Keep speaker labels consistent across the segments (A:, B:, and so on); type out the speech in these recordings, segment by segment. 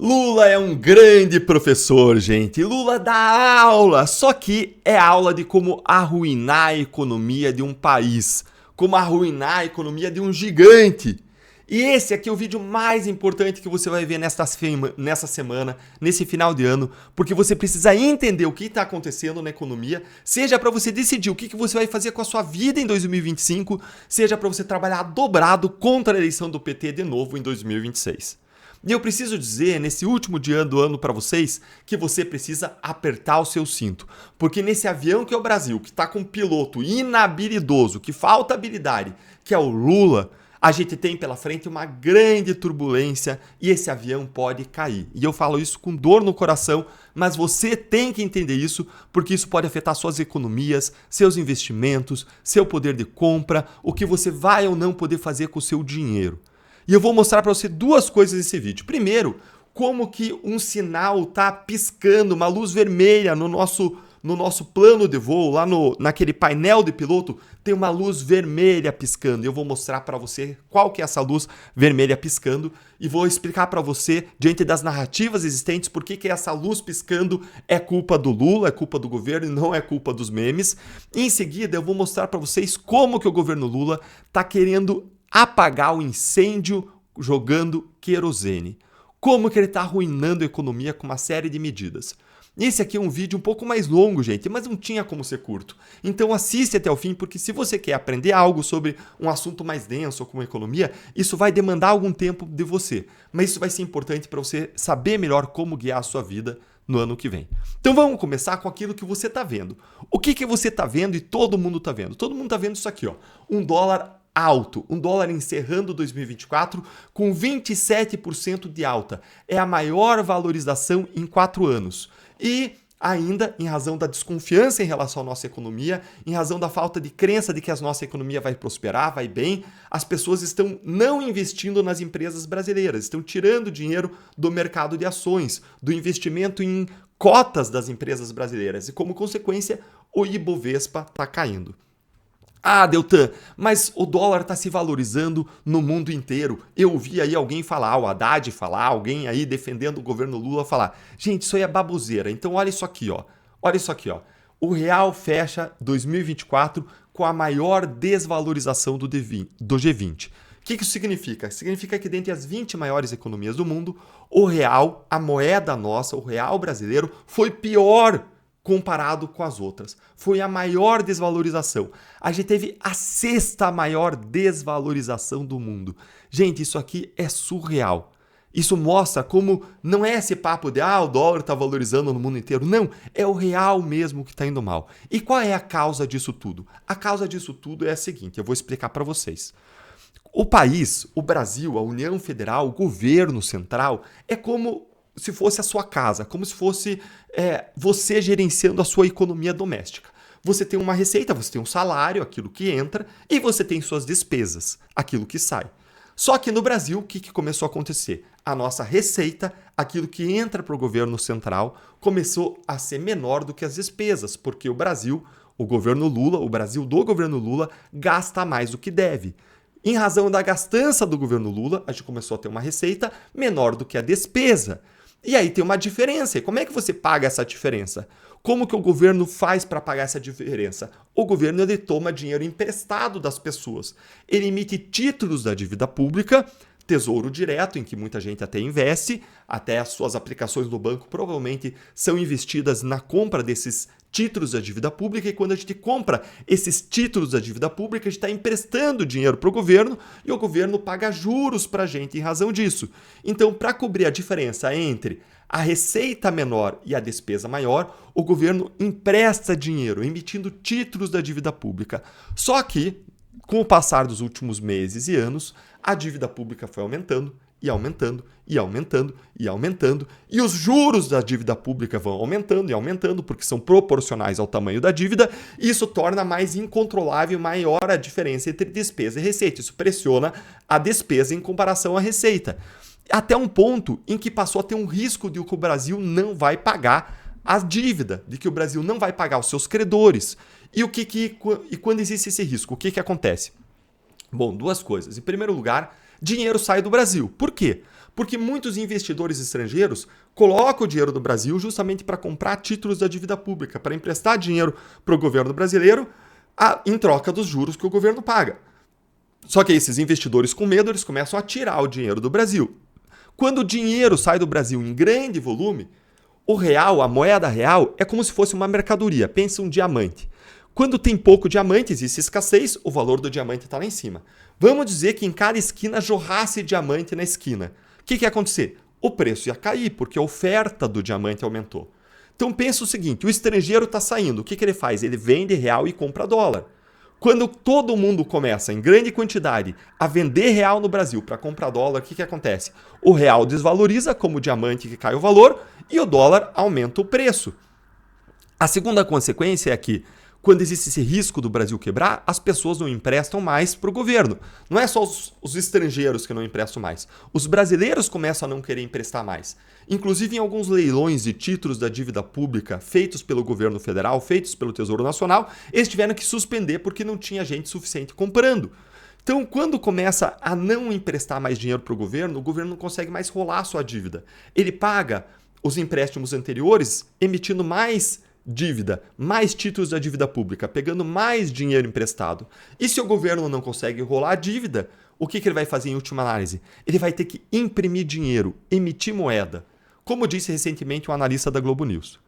A: Lula é um grande professor, gente. Lula dá aula, só que é aula de como arruinar a economia de um país, como arruinar a economia de um gigante. E esse aqui é o vídeo mais importante que você vai ver nessa semana, nesse final de ano, porque você precisa entender o que está acontecendo na economia, seja para você decidir o que você vai fazer com a sua vida em 2025, seja para você trabalhar dobrado contra a eleição do PT de novo em 2026. E eu preciso dizer, nesse último dia do ano para vocês, que você precisa apertar o seu cinto. Porque nesse avião que é o Brasil, que está com um piloto inabilidoso, que falta habilidade, que é o Lula, a gente tem pela frente uma grande turbulência e esse avião pode cair. E eu falo isso com dor no coração, mas você tem que entender isso, porque isso pode afetar suas economias, seus investimentos, seu poder de compra, o que você vai ou não poder fazer com o seu dinheiro. E eu vou mostrar para você duas coisas nesse vídeo. Primeiro, como que um sinal está piscando, uma luz vermelha no nosso plano de voo, lá naquele painel de piloto, tem uma luz vermelha piscando. Eu vou mostrar para você qual que é essa luz vermelha piscando e vou explicar para você, diante das narrativas existentes, por que essa luz piscando é culpa do Lula, é culpa do governo e não é culpa dos memes. E em seguida, eu vou mostrar para vocês como que o governo Lula está querendo apagar o incêndio jogando querosene. Como que ele está arruinando a economia com uma série de medidas. Esse aqui é um vídeo um pouco mais longo, gente, mas não tinha como ser curto. Então assiste até o fim, porque se você quer aprender algo sobre um assunto mais denso, como a economia, isso vai demandar algum tempo de você. Mas isso vai ser importante para você saber melhor como guiar a sua vida no ano que vem. Então vamos começar com aquilo que você está vendo. O que você está vendo e todo mundo está vendo? Todo mundo está vendo isso aqui, ó. Um dólar alto, um dólar encerrando 2024 com 27% de alta. É a maior valorização em 4 anos. E ainda, em razão da desconfiança em relação à nossa economia, em razão da falta de crença de que a nossa economia vai prosperar, vai bem, as pessoas estão não investindo nas empresas brasileiras, estão tirando dinheiro do mercado de ações, do investimento em cotas das empresas brasileiras. E como consequência, o Ibovespa está caindo. Ah, Deltan, mas o dólar está se valorizando no mundo inteiro. Eu ouvi aí alguém falar, o Haddad falar, alguém aí defendendo o governo Lula falar. Gente, isso aí é baboseira. Então olha isso aqui, ó. Olha isso aqui, ó. O real fecha 2024 com a maior desvalorização do G20. O que isso significa? Significa que dentre as 20 maiores economias do mundo, o real, a moeda nossa, o real brasileiro, foi pior comparado com as outras. Foi a maior desvalorização. A gente teve a 6ª maior desvalorização do mundo. Gente, isso aqui é surreal. Isso mostra como não é esse papo de o dólar está valorizando no mundo inteiro. Não, é o real mesmo que está indo mal. E qual é a causa disso tudo? A causa disso tudo é a seguinte, eu vou explicar para vocês. O país, o Brasil, a União Federal, o governo central, é como se fosse a sua casa, como se fosse você gerenciando a sua economia doméstica. Você tem uma receita, você tem um salário, aquilo que entra, e você tem suas despesas, aquilo que sai. Só que no Brasil, o que começou a acontecer? A nossa receita, aquilo que entra para o governo central, começou a ser menor do que as despesas, porque o Brasil, o governo Lula, o Brasil do governo Lula, gasta mais do que deve. Em razão da gastança do governo Lula, a gente começou a ter uma receita menor do que a despesa. E aí tem uma diferença. E como é que você paga essa diferença? Como que o governo faz para pagar essa diferença? O governo ele toma dinheiro emprestado das pessoas. Ele emite títulos da dívida pública, tesouro direto, em que muita gente até investe, até as suas aplicações no banco provavelmente são investidas na compra desses títulos da dívida pública, e quando a gente compra esses títulos da dívida pública, a gente está emprestando dinheiro para o governo e o governo paga juros para a gente em razão disso. Então, para cobrir a diferença entre a receita menor e a despesa maior, o governo empresta dinheiro, emitindo títulos da dívida pública. Só que, com o passar dos últimos meses e anos, a dívida pública foi aumentando, e aumentando, e aumentando, e aumentando, e os juros da dívida pública vão aumentando e aumentando, porque são proporcionais ao tamanho da dívida, e isso torna mais incontrolável e maior a diferença entre despesa e receita. Isso pressiona a despesa em comparação à receita. Até um ponto em que passou a ter um risco de que o Brasil não vai pagar a dívida, de que o Brasil não vai pagar os seus credores. E quando existe esse risco, o que acontece? Bom, duas coisas. Em primeiro lugar, dinheiro sai do Brasil. Por quê? Porque muitos investidores estrangeiros colocam o dinheiro do Brasil justamente para comprar títulos da dívida pública, para emprestar dinheiro para o governo brasileiro em troca dos juros que o governo paga. Só que esses investidores, com medo, eles começam a tirar o dinheiro do Brasil. Quando o dinheiro sai do Brasil em grande volume, o real, a moeda real, é como se fosse uma mercadoria. Pensa um diamante. Quando tem pouco diamante, existe escassez, o valor do diamante está lá em cima. Vamos dizer que em cada esquina jorrasse diamante na esquina. O que ia acontecer? O preço ia cair, porque a oferta do diamante aumentou. Então pensa o seguinte, o estrangeiro está saindo, o que ele faz? Ele vende real e compra dólar. Quando todo mundo começa, em grande quantidade, a vender real no Brasil para comprar dólar, o que acontece? O real desvaloriza, como o diamante que cai o valor, e o dólar aumenta o preço. A segunda consequência é que, quando existe esse risco do Brasil quebrar, as pessoas não emprestam mais para o governo. Não é só os estrangeiros que não emprestam mais. Os brasileiros começam a não querer emprestar mais. Inclusive, em alguns leilões de títulos da dívida pública feitos pelo governo federal, feitos pelo Tesouro Nacional, eles tiveram que suspender porque não tinha gente suficiente comprando. Então, quando começa a não emprestar mais dinheiro para o governo não consegue mais rolar a sua dívida. Ele paga os empréstimos anteriores emitindo mais dívida, mais títulos da dívida pública, pegando mais dinheiro emprestado. E se o governo não consegue rolar a dívida, o que ele vai fazer em última análise? Ele vai ter que imprimir dinheiro, emitir moeda, como disse recentemente um analista da Globo News.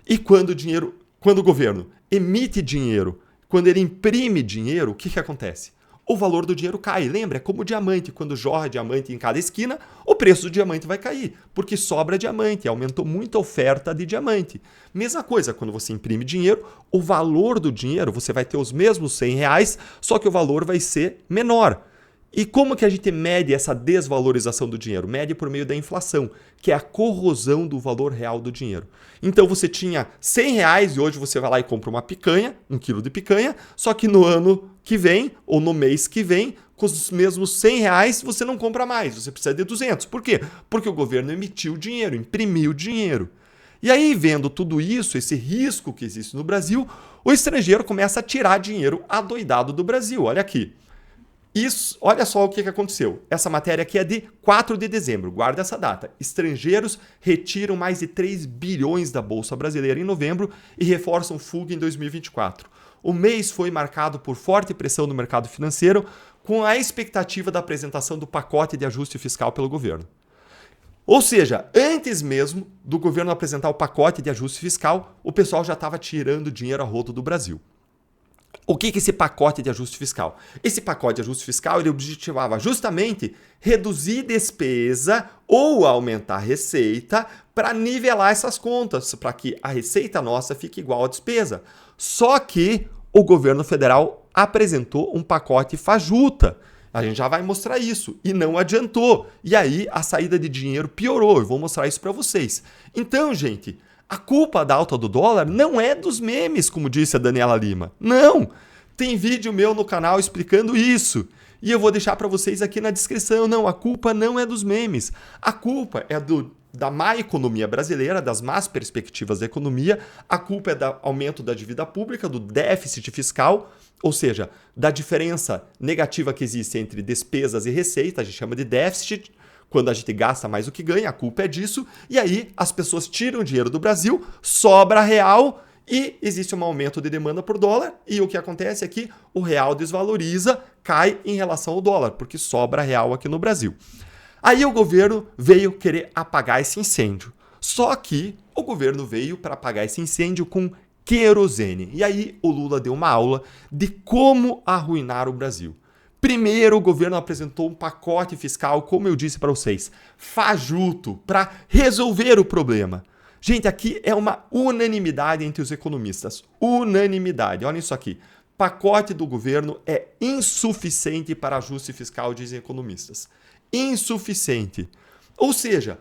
A: E quando o governo emite dinheiro, quando ele imprime dinheiro, o que acontece? O valor do dinheiro cai. Lembra? É como o diamante. Quando jorra diamante em cada esquina, o preço do diamante vai cair, porque sobra diamante. Aumentou muito a oferta de diamante. Mesma coisa, quando você imprime dinheiro, o valor do dinheiro, você vai ter os mesmos R$100, só que o valor vai ser menor. E como que a gente mede essa desvalorização do dinheiro? Mede por meio da inflação, que é a corrosão do valor real do dinheiro. Então você tinha R$100 e hoje você vai lá e compra uma picanha, 1 quilo de picanha, só que no ano que vem, ou no mês que vem, com os mesmos R$100 você não compra mais, você precisa de 200. Por quê? Porque o governo emitiu dinheiro, imprimiu dinheiro. E aí, vendo tudo isso, esse risco que existe no Brasil, o estrangeiro começa a tirar dinheiro adoidado do Brasil. Olha aqui. Isso, olha só o que aconteceu. Essa matéria aqui é de 4 de dezembro, guarda essa data. Estrangeiros retiram mais de 3 bilhões da Bolsa Brasileira em novembro e reforçam fuga em 2024. O mês foi marcado por forte pressão no mercado financeiro, com a expectativa da apresentação do pacote de ajuste fiscal pelo governo. Ou seja, antes mesmo do governo apresentar o pacote de ajuste fiscal, o pessoal já estava tirando dinheiro a rodo do Brasil. O que é esse pacote de ajuste fiscal? Esse pacote de ajuste fiscal ele objetivava justamente reduzir despesa ou aumentar a receita para nivelar essas contas, para que a receita nossa fique igual à despesa. Só que o governo federal apresentou um pacote fajuta. A gente já vai mostrar isso. E não adiantou. E aí a saída de dinheiro piorou. Eu vou mostrar isso para vocês. Então, gente, a culpa da alta do dólar não é dos memes, como disse a Daniela Lima. Não! Tem vídeo meu no canal explicando isso. E eu vou deixar para vocês aqui na descrição. Não, a culpa não é dos memes. A culpa é da má economia brasileira, das más perspectivas da economia. A culpa é do aumento da dívida pública, do déficit fiscal, ou seja, da diferença negativa que existe entre despesas e receita. A gente chama de déficit. Quando a gente gasta mais do que ganha, a culpa é disso. E aí as pessoas tiram dinheiro do Brasil, sobra real e existe um aumento de demanda por dólar. E o que acontece é que o real desvaloriza, cai em relação ao dólar, porque sobra real aqui no Brasil. Aí o governo veio querer apagar esse incêndio. Só que o governo veio para apagar esse incêndio com querosene. E aí o Lula deu uma aula de como arruinar o Brasil. Primeiro, o governo apresentou um pacote fiscal, como eu disse para vocês, fajuto, para resolver o problema. Gente, aqui é uma unanimidade entre os economistas. Unanimidade. Olha isso aqui. Pacote do governo é insuficiente para ajuste fiscal, dizem economistas. Insuficiente. Ou seja,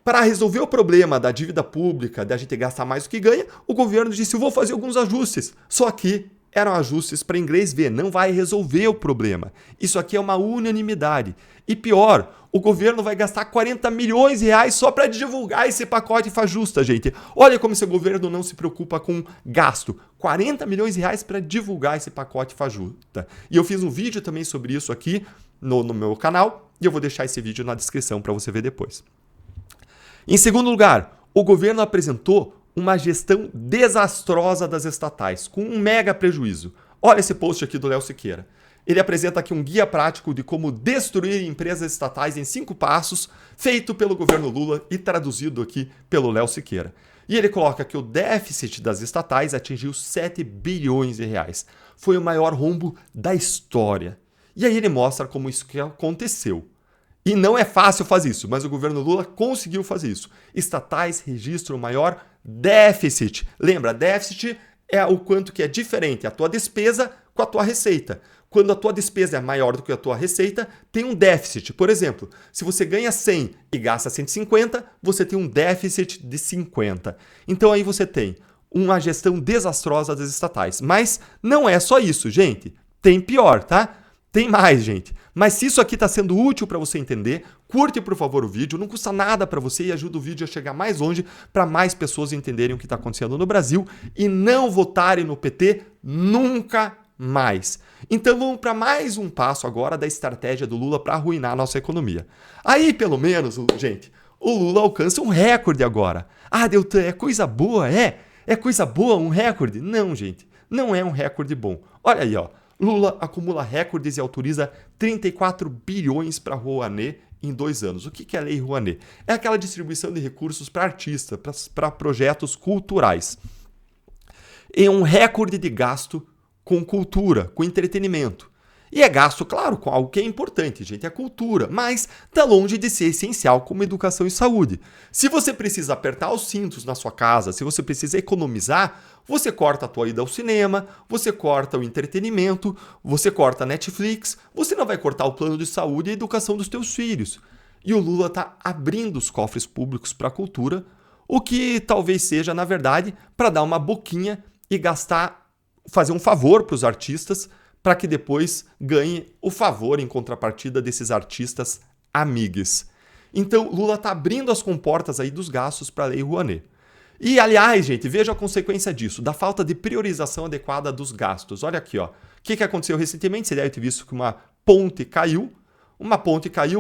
A: para resolver o problema da dívida pública, da gente gastar mais do que ganha, o governo disse, eu vou fazer alguns ajustes. Só que eram ajustes para inglês ver, não vai resolver o problema. Isso aqui é uma unanimidade. E pior, o governo vai gastar 40 milhões de reais só para divulgar esse pacote fajusta, gente. Olha como esse governo não se preocupa com gasto. 40 milhões de reais para divulgar esse pacote fajusta. E eu fiz um vídeo também sobre isso aqui no meu canal e eu vou deixar esse vídeo na descrição para você ver depois. Em segundo lugar, o governo apresentou uma gestão desastrosa das estatais, com um mega prejuízo. Olha esse post aqui do Léo Siqueira. Ele apresenta aqui um guia prático de como destruir empresas estatais em 5 passos, feito pelo governo Lula e traduzido aqui pelo Léo Siqueira. E ele coloca que o déficit das estatais atingiu 7 bilhões de reais. Foi o maior rombo da história. E aí ele mostra como isso que aconteceu. E não é fácil fazer isso, mas o governo Lula conseguiu fazer isso. Estatais registram o maior déficit. Lembra, déficit é o quanto que é diferente a tua despesa com a tua receita. Quando a tua despesa é maior do que a tua receita, tem um déficit. Por exemplo, se você ganha 100 e gasta 150, você tem um déficit de 50. Então aí você tem uma gestão desastrosa das estatais. Mas não é só isso, gente. Tem pior, tá? Tem mais, gente. Mas se isso aqui está sendo útil para você entender, curte, por favor, o vídeo. Não custa nada para você e ajuda o vídeo a chegar mais longe para mais pessoas entenderem o que está acontecendo no Brasil e não votarem no PT nunca mais. Então vamos para mais um passo agora da estratégia do Lula para arruinar a nossa economia. Aí, pelo menos, gente, o Lula alcança um recorde agora. Ah, Deltan, é coisa boa, é? É coisa boa um recorde? Não, gente, não é um recorde bom. Olha aí, ó. Lula acumula recordes e autoriza 34 bilhões para Rouanet em 2 anos. O que é a Lei Rouanet? É aquela distribuição de recursos para artistas, para projetos culturais. É um recorde de gasto com cultura, com entretenimento. E é gasto, claro, com algo que é importante, gente, é cultura, mas está longe de ser essencial como educação e saúde. Se você precisa apertar os cintos na sua casa, se você precisa economizar, você corta a tua ida ao cinema, você corta o entretenimento, você corta a Netflix, você não vai cortar o plano de saúde e a educação dos teus filhos. E o Lula está abrindo os cofres públicos para a cultura, o que talvez seja, na verdade, para dar uma boquinha e gastar, fazer um favor para os artistas, para que depois ganhe o favor em contrapartida desses artistas amigues. Então, Lula está abrindo as comportas aí dos gastos para a Lei Rouanet. E, aliás, gente, veja a consequência disso, da falta de priorização adequada dos gastos. Olha aqui, ó. O que aconteceu recentemente? Você deve ter visto que uma ponte caiu,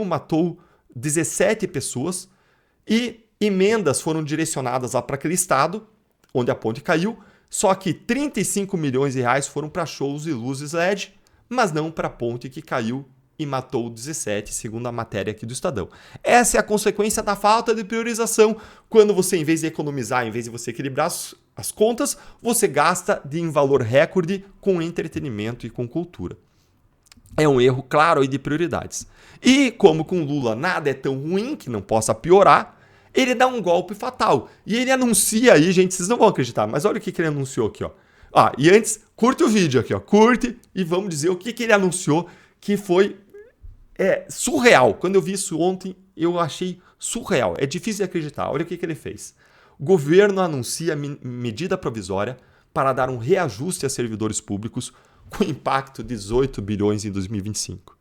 A: matou 17 pessoas e emendas foram direcionadas lá para aquele estado onde a ponte caiu. Só que 35 milhões de reais foram para shows e luzes LED, mas não para a ponte que caiu e matou 17, segundo a matéria aqui do Estadão. Essa é a consequência da falta de priorização. Quando você, em vez de economizar, em vez de você equilibrar as contas, você gasta em valor recorde com entretenimento e com cultura. É um erro claro aí de prioridades. E como com Lula nada é tão ruim que não possa piorar, ele dá um golpe fatal. E ele anuncia aí, gente, vocês não vão acreditar, mas olha o que ele anunciou aqui, ó. Ah, e antes, curte o vídeo aqui, ó. Curte e vamos dizer o que ele anunciou que foi surreal. Quando eu vi isso ontem, eu achei surreal. É difícil de acreditar. Olha o que ele fez. O governo anuncia medida provisória para dar um reajuste a servidores públicos com impacto de 18 bilhões em 2025.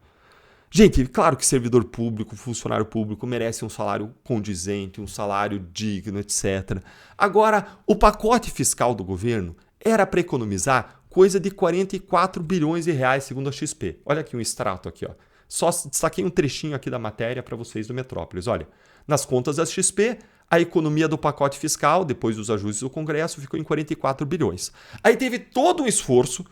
A: Gente, claro que servidor público, funcionário público merece um salário condizente, um salário digno, etc. Agora, o pacote fiscal do governo era para economizar coisa de 44 bilhões de reais, segundo a XP. Olha aqui um extrato aqui, ó. Só destaquei um trechinho aqui da matéria para vocês do Metrópolis. Olha, nas contas da XP, a economia do pacote fiscal, depois dos ajustes do Congresso, ficou em 44 bilhões. Aí teve todo um esforço,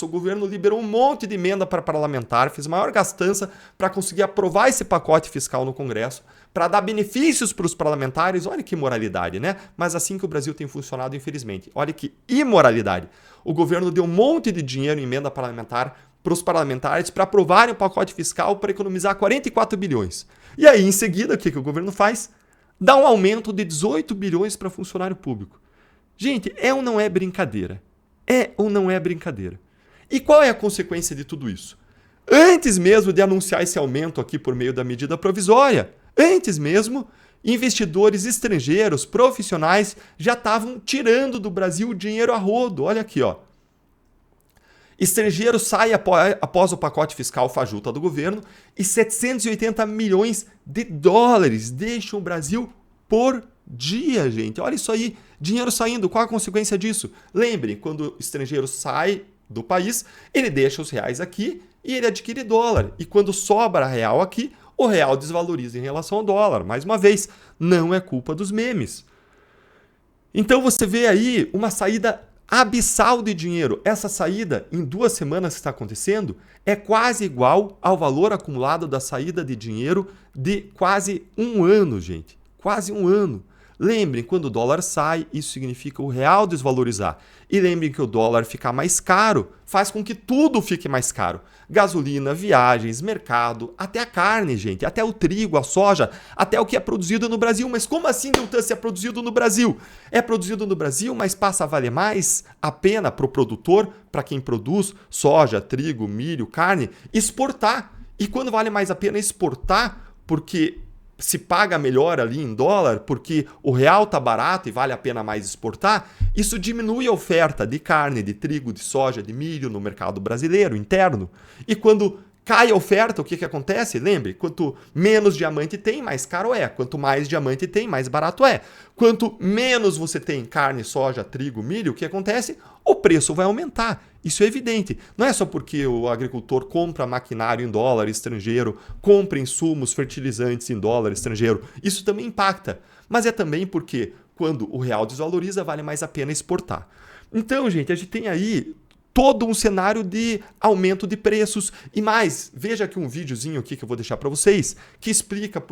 A: o governo liberou um monte de emenda para parlamentar, fez maior gastança para conseguir aprovar esse pacote fiscal no Congresso, para dar benefícios para os parlamentares. Olha que imoralidade, né? Mas assim que o Brasil tem funcionado, infelizmente. Olha que imoralidade. O governo deu um monte de dinheiro em emenda parlamentar para os parlamentares para aprovarem o pacote fiscal para economizar 44 bilhões. E aí, em seguida, o que o governo faz? Dá um aumento de 18 bilhões para funcionário público. Gente, é ou não é brincadeira? É ou não é brincadeira? E qual é a consequência de tudo isso? Antes mesmo de anunciar esse aumento aqui por meio da medida provisória, antes mesmo, investidores estrangeiros, profissionais, já estavam tirando do Brasil dinheiro a rodo. Olha aqui, ó. Estrangeiro sai após o pacote fiscal fajuta do governo e 780 milhões de dólares deixam o Brasil por dia, gente. Olha isso aí, dinheiro saindo. Qual a consequência disso? Lembrem, quando o estrangeiro sai do país, ele deixa os reais aqui e ele adquire dólar. E quando sobra real aqui, o real desvaloriza em relação ao dólar. Mais uma vez, não é culpa dos memes. Então você vê aí uma saída abissal de dinheiro. Essa saída, em 2 semanas que está acontecendo, é quase igual ao valor acumulado da saída de dinheiro de quase 1 ano, gente. Quase 1 ano. Lembrem, quando o dólar sai, isso significa o real desvalorizar. E lembrem que o dólar ficar mais caro faz com que tudo fique mais caro. Gasolina, viagens, mercado, até a carne, gente, até o trigo, a soja, até o que é produzido no Brasil. Mas como assim, Nilton, se é produzido no Brasil? É produzido no Brasil, mas passa a valer mais a pena para o produtor, para quem produz soja, trigo, milho, carne, exportar. E quando vale mais a pena exportar, porque se paga melhor ali em dólar, porque o real está barato e vale a pena mais exportar, isso diminui a oferta de carne, de trigo, de soja, de milho no mercado brasileiro interno. E quando cai a oferta, o que acontece? Lembre, quanto menos diamante tem, mais caro é. Quanto mais diamante tem, mais barato é. Quanto menos você tem carne, soja, trigo, milho, o que acontece? O preço vai aumentar. Isso é evidente. Não é só porque o agricultor compra maquinário em dólar estrangeiro, compra insumos, fertilizantes em dólar estrangeiro. Isso também impacta. Mas é também porque quando o real desvaloriza, vale mais a pena exportar. Então, gente, a gente tem aí todo um cenário de aumento de preços. E mais, veja aqui um videozinho aqui que eu vou deixar para vocês, que explica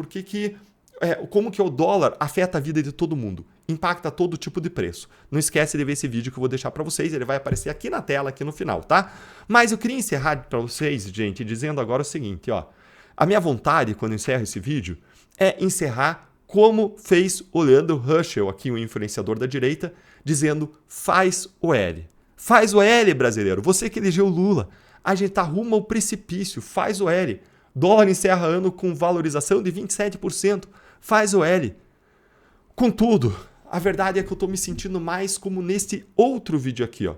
A: como que o dólar afeta a vida de todo mundo. Impacta todo tipo de preço. Não esquece de ver esse vídeo que eu vou deixar para vocês, ele vai aparecer aqui na tela, aqui no final, tá? Mas eu queria encerrar para vocês, gente, dizendo agora o seguinte, ó. A minha vontade, quando eu encerro esse vídeo, é encerrar como fez o Leandro Huschel, aqui um influenciador da direita, dizendo, faz o L. Faz o L, brasileiro. Você que elegeu o Lula. A gente tá rumo ao precipício. Faz o L. Dólar encerra ano com valorização de 27%. Faz o L. Contudo, a verdade é que eu tô me sentindo mais como nesse outro vídeo aqui, ó.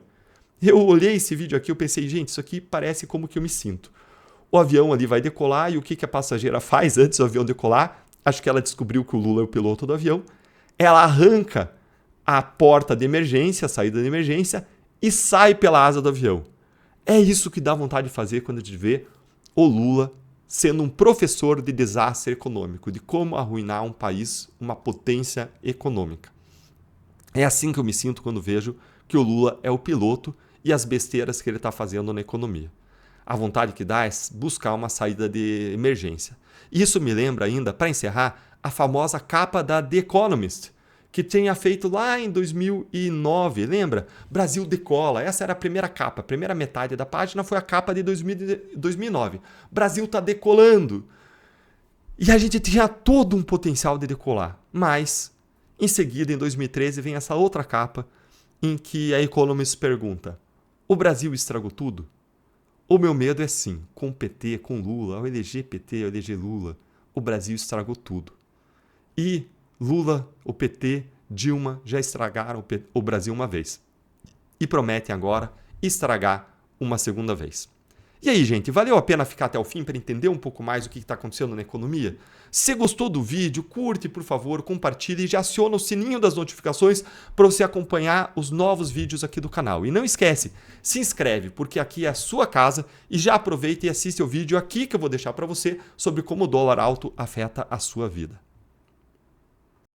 A: Eu olhei esse vídeo aqui e pensei, gente, isso aqui parece como que eu me sinto. O avião ali vai decolar e o que a passageira faz antes do avião decolar? Acho que ela descobriu que o Lula é o piloto do avião. Ela arranca a porta de emergência, a saída de emergência, e sai pela asa do avião. É isso que dá vontade de fazer quando a gente vê o Lula sendo um professor de desastre econômico, de como arruinar um país, uma potência econômica. É assim que eu me sinto quando vejo que o Lula é o piloto e as besteiras que ele está fazendo na economia. A vontade que dá é buscar uma saída de emergência. Isso me lembra ainda, para encerrar, a famosa capa da The Economist, que tinha feito lá em 2009, lembra? Brasil decola, essa era a primeira capa, a primeira metade da página foi a capa de 2009. Brasil está decolando. E a gente tinha todo um potencial de decolar, mas em seguida, em 2013, vem essa outra capa em que a Economist pergunta, o Brasil estragou tudo? O meu medo é sim, com o PT, com Lula, ao eleger PT, ao eleger Lula, o Brasil estragou tudo. E Lula, o PT, Dilma já estragaram o Brasil uma vez. E prometem agora estragar uma segunda vez. E aí, gente, valeu a pena ficar até o fim para entender um pouco mais o que está acontecendo na economia? Se gostou do vídeo, curte, por favor, compartilhe e já aciona o sininho das notificações para você acompanhar os novos vídeos aqui do canal. E não esquece, se inscreve, porque aqui é a sua casa e já aproveita e assiste o vídeo aqui que eu vou deixar para você sobre como o dólar alto afeta a sua vida.